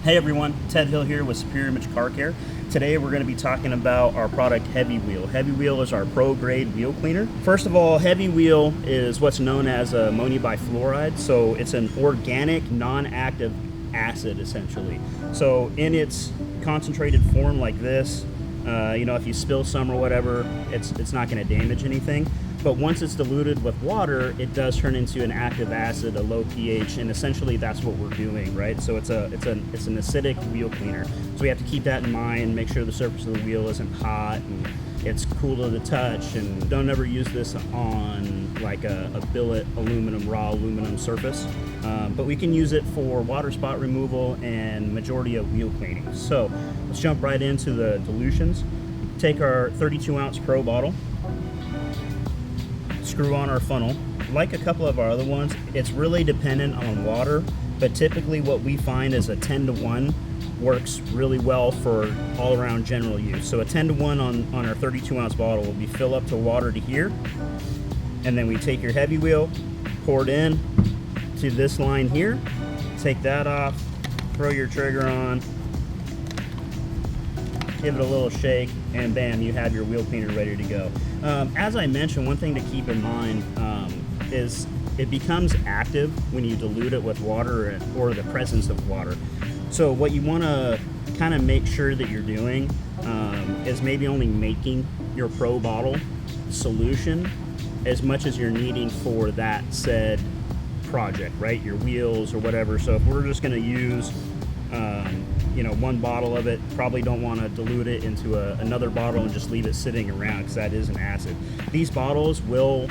Hey everyone, Ted Hill here with Superior Image Car Care. Today we're going to be talking about our product Heavy Wheel. Heavy Wheel is our pro grade wheel cleaner. First of all, Heavy Wheel is what's known as ammonium bifluoride. So it's an organic, non-active acid essentially. So in its concentrated form like this, if you spill some or whatever, it's not going to damage anything. But once it's diluted with water, it does turn into an active acid, a low pH, and essentially that's what we're doing, right? So it's an acidic wheel cleaner. So we have to keep that in mind, make sure the surface of the wheel isn't hot and it's cool to the touch, and don't ever use this on like a billet aluminum, raw aluminum surface. But we can use it for water spot removal and majority of wheel cleaning. So let's jump right into the dilutions. Take our 32 ounce Pro bottle, screw on our funnel. Like a couple of our other ones, it's really dependent on water, but typically what we find is a 10-to-1 works really well for all around general use. So a 10-to-1 on our 32 ounce bottle will be fill up to water to here, and then we take your Heavy Wheel, pour it in to this line here, take that off, throw your trigger on, give it a little shake, and bam, you have your wheel cleaner ready to go. As I mentioned, one thing to keep in mind is it becomes active when you dilute it with water or the presence of water. So what you want to kind of make sure that you're doing is maybe only making your Pro bottle solution as much as you're needing for that said project, right? Your wheels or whatever. So if we're just going to use one bottle of it, probably don't want to dilute it into another bottle and just leave it sitting around, because that is an acid. These bottles will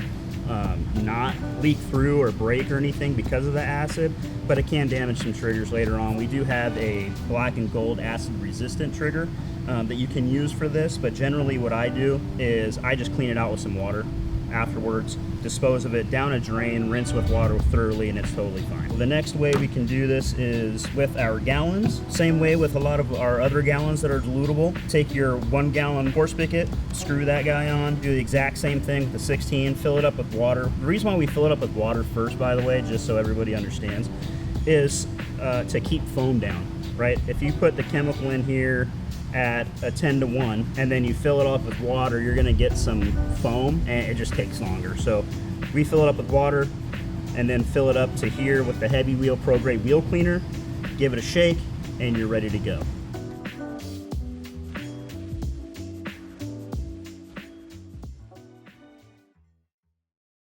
not leak through or break or anything because of the acid, but it can damage some triggers later on. We do have a black and gold acid resistant trigger that you can use for this, but generally what I do is I just clean it out with some water afterwards, dispose of it down a drain, rinse with water thoroughly, and it's totally fine. The next way we can do this is with our gallons. Same way with a lot of our other gallons that are dilutable. Take your 1 gallon horse spigot, screw that guy on, do the exact same thing with the 16, fill it up with water. The reason why we fill it up with water first, by the way, just so everybody understands, is to keep foam down, right? If you put the chemical in here at a 10-to-1 and then you fill it up with water, you're going to get some foam and it just takes longer. So we fill it up with water and then fill it up to here with the Heavy Wheel Pro Grade wheel cleaner, give it a shake, and you're ready to go.